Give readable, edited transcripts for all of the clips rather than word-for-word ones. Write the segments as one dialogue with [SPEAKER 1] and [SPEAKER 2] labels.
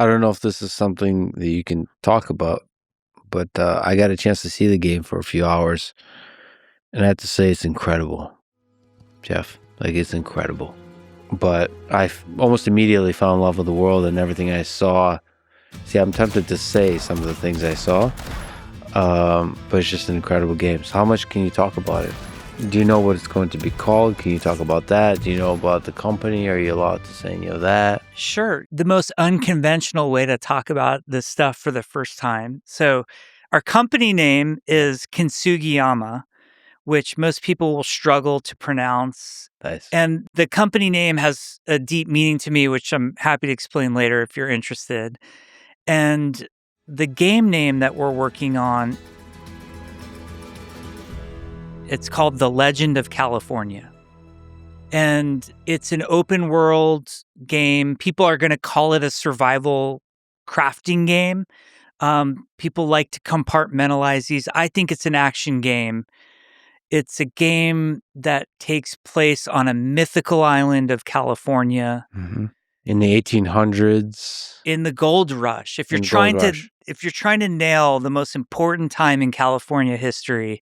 [SPEAKER 1] I don't know if this is something that you can talk about, but I got a chance to see the game for a few hours, and I have to say it's incredible, Jeff. Like, it's incredible. But almost immediately fell in love with the world and everything I saw. See, I'm tempted to say some of the things I saw, but it's just an incredible game. So how much can you talk about it? Do you know what it's going to be called? Can you talk about that? Do you know about the company? Are you allowed to say any of that?
[SPEAKER 2] Sure. The most unconventional way to talk about this stuff for the first time. So our company name is Kintsugiyama, which most people will struggle to pronounce.
[SPEAKER 1] Nice.
[SPEAKER 2] And the company name has a deep meaning to me, which I'm happy to explain later if you're interested. And the game name that we're working on, it's called The Legend of California. And it's an open world game. People are going to call it a survival crafting game. People like to compartmentalize these. I think it's an action game. It's a game that takes place on a mythical island of California.
[SPEAKER 1] Mm-hmm. In the 1800s.
[SPEAKER 2] In the gold rush. If you're trying to nail the most important time in California history,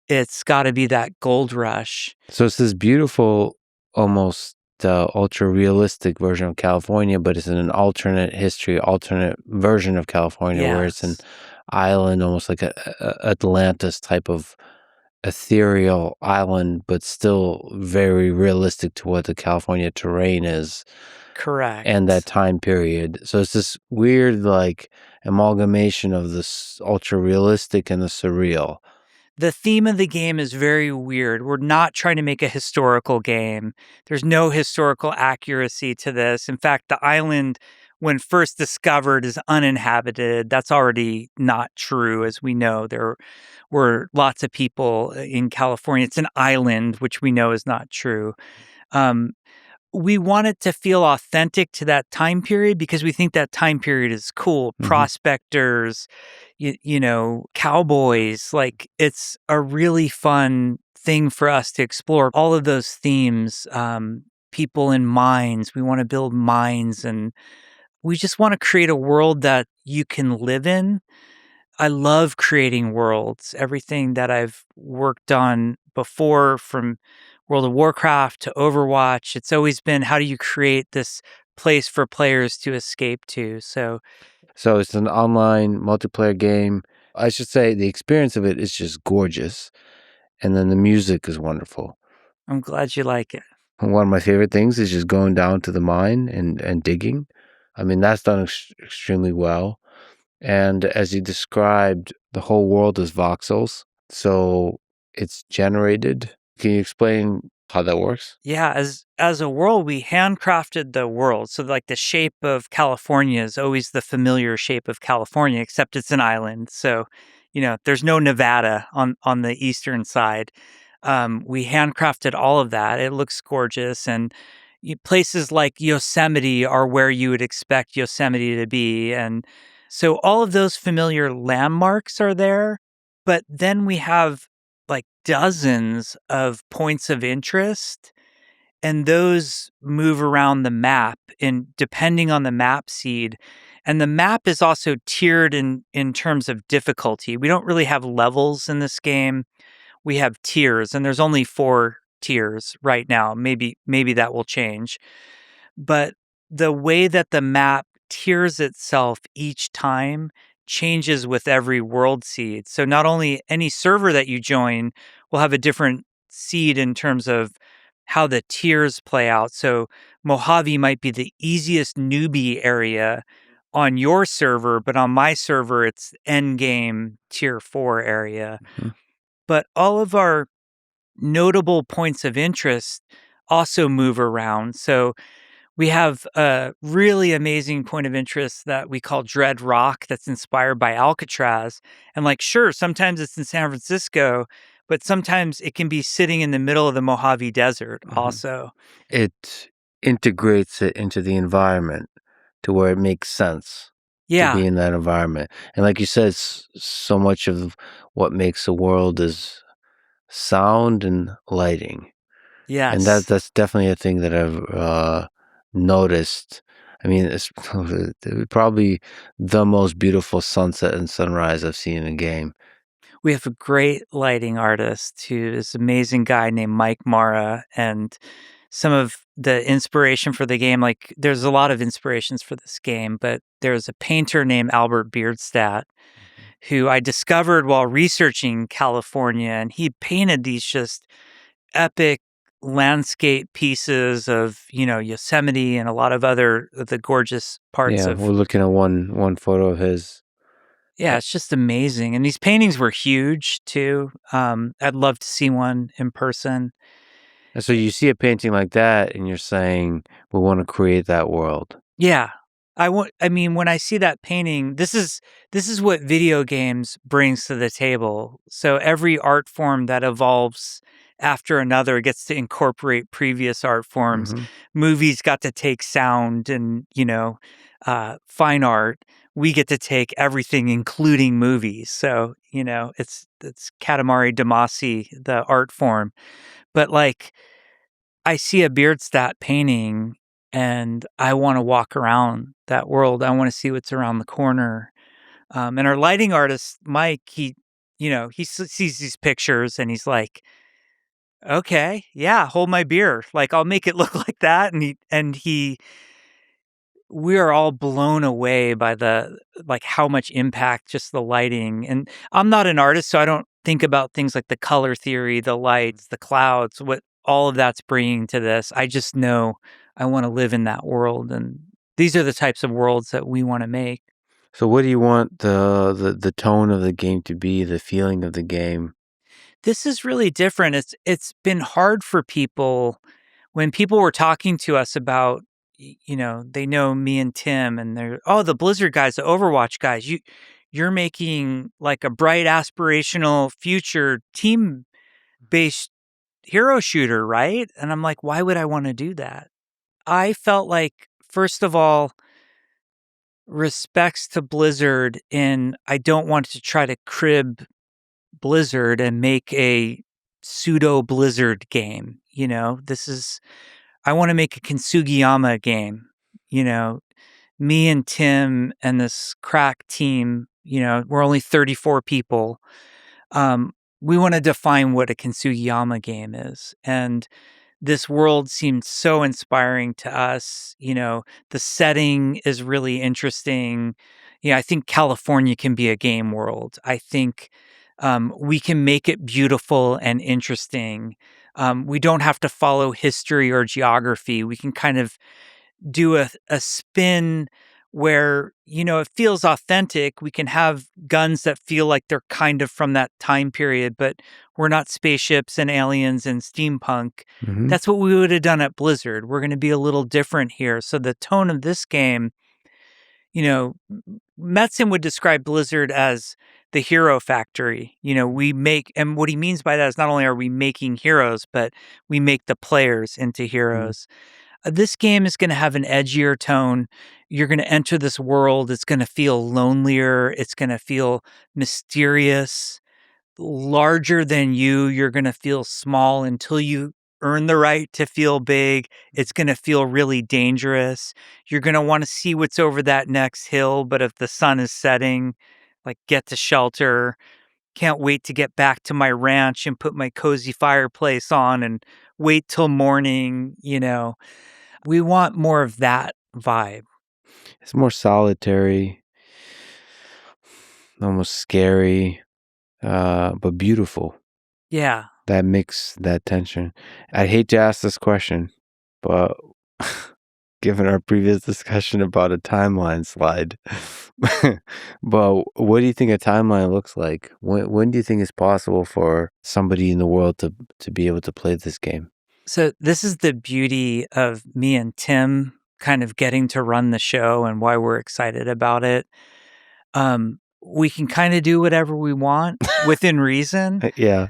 [SPEAKER 2] it's got to be that gold rush.
[SPEAKER 1] So it's this beautiful, almost ultra realistic version of California, but it's in an alternate history, alternate version of California, where it's an island, almost like a Atlantis type of ethereal island, but still very realistic to what the California terrain is.
[SPEAKER 2] Correct.
[SPEAKER 1] And that time period. So it's this weird, like, amalgamation of this ultra realistic and the surreal.
[SPEAKER 2] The theme of the game is very weird. We're not trying to make a historical game. There's no historical accuracy to this. In fact, the island, when first discovered, is uninhabited. That's already not true, as we know. There were lots of people in California. It's an island, which we know is not true. We want it to feel authentic to that time period because we think that time period is cool. Mm-hmm. Prospectors, you know, cowboys. Like, it's a really fun thing for us to explore. All of those themes, people in mines. We want to build mines, and we just want to create a world that you can live in. I love creating worlds. Everything that I've worked on before, from World of Warcraft to Overwatch, it's always been, how do you create this place for players to escape to? So
[SPEAKER 1] it's an online multiplayer game. I should say the experience of it is just gorgeous. And then the music is wonderful.
[SPEAKER 2] I'm glad you like it.
[SPEAKER 1] One of my favorite things is just going down to the mine and digging. I mean, that's done extremely well. And as you described, the whole world is voxels. So it's generated. Can you explain how that works?
[SPEAKER 2] Yeah, as a world, we handcrafted the world. So like the shape of California is always the familiar shape of California, except it's an island. So, you know, there's no Nevada on the eastern side. We handcrafted all of that. It looks gorgeous. And places like Yosemite are where you would expect Yosemite to be. And so all of those familiar landmarks are there. But then we have like dozens of points of interest, and those move around the map and depending on the map seed. And the map is also tiered in terms of difficulty. We don't really have levels in this game. We have tiers, and there's only 4 tiers right now. Maybe that will change. But the way that the map tiers itself each time changes with every world seed. So not only any server that you join will have a different seed in terms of how the tiers play out. So Mojave might be the easiest newbie area on your server, but on my server, it's endgame tier 4 area. Mm-hmm. But all of our notable points of interest also move around. So we have a really amazing point of interest that we call Dread Rock that's inspired by Alcatraz. And like, sure, sometimes it's in San Francisco, but sometimes it can be sitting in the middle of the Mojave Desert also.
[SPEAKER 1] It integrates it into the environment to where it makes sense to be in that environment. And like you said, so much of what makes a world is sound and lighting.
[SPEAKER 2] Yes.
[SPEAKER 1] And that's definitely a thing that I've noticed. I mean, it's probably the most beautiful sunset and sunrise I've seen in a game.
[SPEAKER 2] We have a great lighting artist who is an amazing guy named Mike Mara, and some of the inspiration for the game, like there's a lot of inspirations for this game, but there's a painter named Albert Beardstadt who I discovered while researching California, and he painted these just epic landscape pieces of, Yosemite and a lot of other of the gorgeous parts
[SPEAKER 1] Yeah,
[SPEAKER 2] of.
[SPEAKER 1] we're looking at one photo of his.
[SPEAKER 2] Yeah, it's just amazing. And these paintings were huge too. I'd love to see one in person.
[SPEAKER 1] And so you see a painting like that, and you're saying we want to create that world.
[SPEAKER 2] Yeah. I mean, when I see that painting, this is what video games brings to the table. So every art form that evolves after another gets to incorporate previous art forms.
[SPEAKER 1] Hmm.
[SPEAKER 2] Movies got to take sound and, fine art. We get to take everything, including movies. So, it's Katamari Damacy, the art form. But like I see a Beardstadt painting and I want to walk around that world. I want to see what's around the corner. And our lighting artist, Mike, sees these pictures and he's like, okay, yeah, hold my beer. Like I'll make it look like that. We are all blown away by like how much impact just the lighting. And I'm not an artist, so I don't think about things like the color theory, the lights, the clouds, what all of that's bringing to this. I just know I want to live in that world, and these are the types of worlds that we want to make.
[SPEAKER 1] So what do you want the tone of the game to be, the feeling of the game?
[SPEAKER 2] This is really different. It's been hard for people when people were talking to us about, they know me and Tim, and they're, oh, the Blizzard guys, the Overwatch guys. You're making like a bright, aspirational future team based hero shooter, right? And I'm like, why would I want to do that? I felt like, first of all, respects to Blizzard, and I don't want to try to crib Blizzard and make a pseudo Blizzard game. I want to make a Kintsugiyama game. You know, me and Tim and this crack team, we're only 34 people. We want to define what a Kintsugiyama game is. And this world seemed so inspiring to us. The setting is really interesting. I think California can be a game world. I think we can make it beautiful and interesting. We don't have to follow history or geography. We can kind of do a spin where, it feels authentic. We can have guns that feel like they're kind of from that time period, but we're not spaceships and aliens and steampunk.
[SPEAKER 1] Hmm.
[SPEAKER 2] That's what we would have done at Blizzard. We're going to be a little different here. So the tone of this game, Metzen would describe Blizzard as the hero factory. We make, and what he means by that is not only are we making heroes, but we make the players into heroes. This game is going to have an edgier tone. You're going to enter this world. It's going to feel lonelier. It's going to feel mysterious, larger than you. You're going to feel small until you earn the right to feel big. It's going to feel really dangerous. You're going to want to see what's over that next hill. But if the sun is setting, like get to shelter. Can't wait to get back to my ranch and put my cozy fireplace on and wait till morning. We want more of that vibe.
[SPEAKER 1] It's more solitary, almost scary, but beautiful.
[SPEAKER 2] Yeah.
[SPEAKER 1] That mix, that tension. I'd hate to ask this question, but given our previous discussion about a timeline slide, but what do you think a timeline looks like? When do you think it's possible for somebody in the world to be able to play this game?
[SPEAKER 2] So this is the beauty of me and Tim kind of getting to run the show and why we're excited about it. We can kind of do whatever we want within reason.
[SPEAKER 1] Yeah.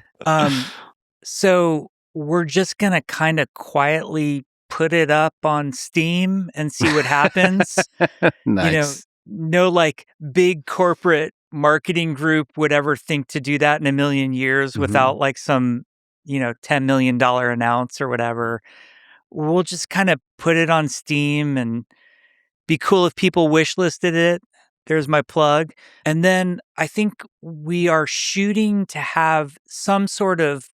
[SPEAKER 2] So we're just going to kind of quietly put it up on Steam and see what happens.
[SPEAKER 1] Nice.
[SPEAKER 2] No like big corporate marketing group would ever think to do that in a million years without like some, $10 million announce or whatever. We'll just kind of put it on Steam and be cool if people wishlisted it. There's my plug. And then I think we are shooting to have some sort of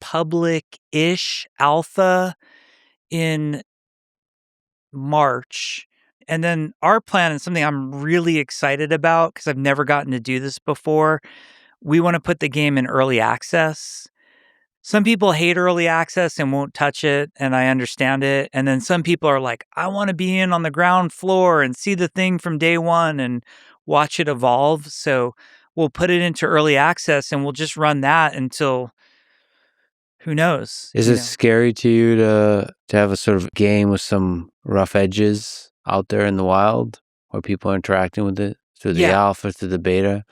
[SPEAKER 2] public-ish alpha in March. And then our plan, and something I'm really excited about because I've never gotten to do this before, we want to put the game in early access. Some people hate early access and won't touch it, and I understand it. And then some people are like, I want to be in on the ground floor and see the thing from day one and watch it evolve. So we'll put it into early access and we'll just run that until who knows,
[SPEAKER 1] Is it scary to you to have a sort of game with some rough edges out there in the wild where people are interacting with it through the alpha, through the beta?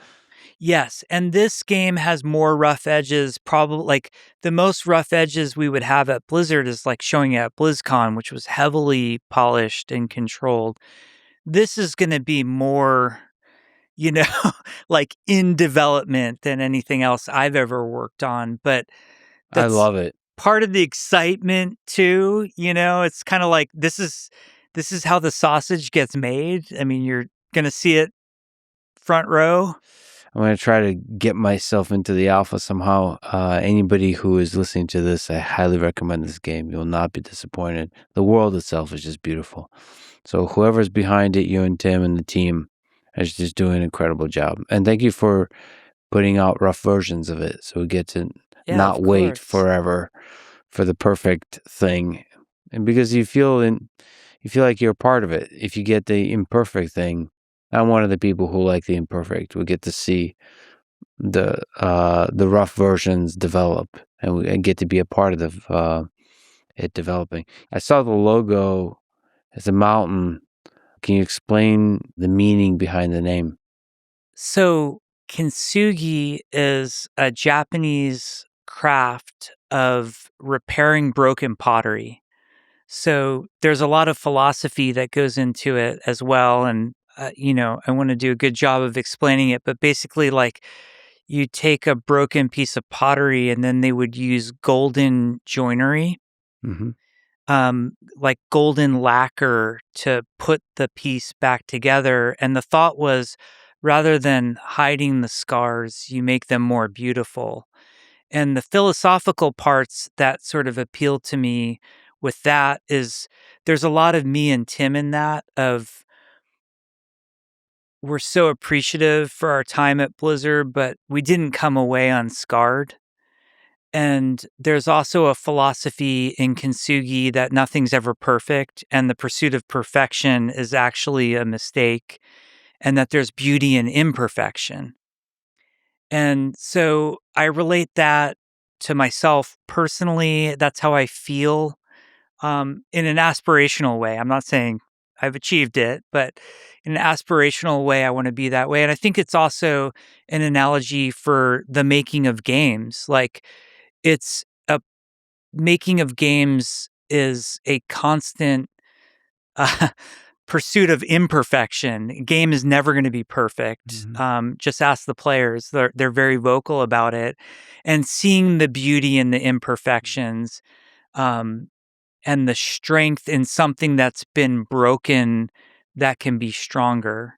[SPEAKER 2] Yes, and this game has more rough edges, probably like the most rough edges we would have at Blizzard is like showing at BlizzCon, which was heavily polished and controlled. This is going to be more, you know, like in development than anything else I've ever worked on, but
[SPEAKER 1] I
[SPEAKER 2] that's
[SPEAKER 1] love it.
[SPEAKER 2] part of the excitement too, it's kind of like this is how the sausage gets made. I mean, you're going to see it front row.
[SPEAKER 1] I'm going to try to get myself into the alpha somehow. Anybody who is listening to this, I highly recommend this game. You will not be disappointed. The world itself is just beautiful. So whoever's behind it, you and Tim and the team, is just doing an incredible job. And thank you for putting out rough versions of it so we get to not wait forever for the perfect thing. And because you feel like you're a part of it. If you get the imperfect thing, I'm one of the people who like the imperfect. We get to see the rough versions develop, and get to be a part of it developing. I saw the logo as a mountain. Can you explain the meaning behind the name?
[SPEAKER 2] So kintsugi is a Japanese craft of repairing broken pottery. So there's a lot of philosophy that goes into it as well. And, I want to do a good job of explaining it. But basically, like, you take a broken piece of pottery and then they would use golden joinery,
[SPEAKER 1] Mm-hmm.
[SPEAKER 2] like golden lacquer to put the piece back together. And the thought was rather than hiding the scars, you make them more beautiful. And the philosophical parts that sort of appeal to me with that is there's a lot of me and Tim in that of we're so appreciative for our time at Blizzard, but we didn't come away unscarred. And there's also a philosophy in Kintsugi that nothing's ever perfect, and the pursuit of perfection is actually a mistake, and that there's beauty in imperfection. And so I relate that to myself personally. That's how I feel in an aspirational way. I'm not saying I've achieved it, but in an aspirational way, I want to be that way. And I think it's also an analogy for the making of games. Like, it's a making of games is a constant uh, pursuit of imperfection. A game is never going to be perfect.
[SPEAKER 1] Mm-hmm.
[SPEAKER 2] Just ask the players; they're very vocal about it, and seeing the beauty in the imperfections, um, and the strength in something that's been broken that can be stronger.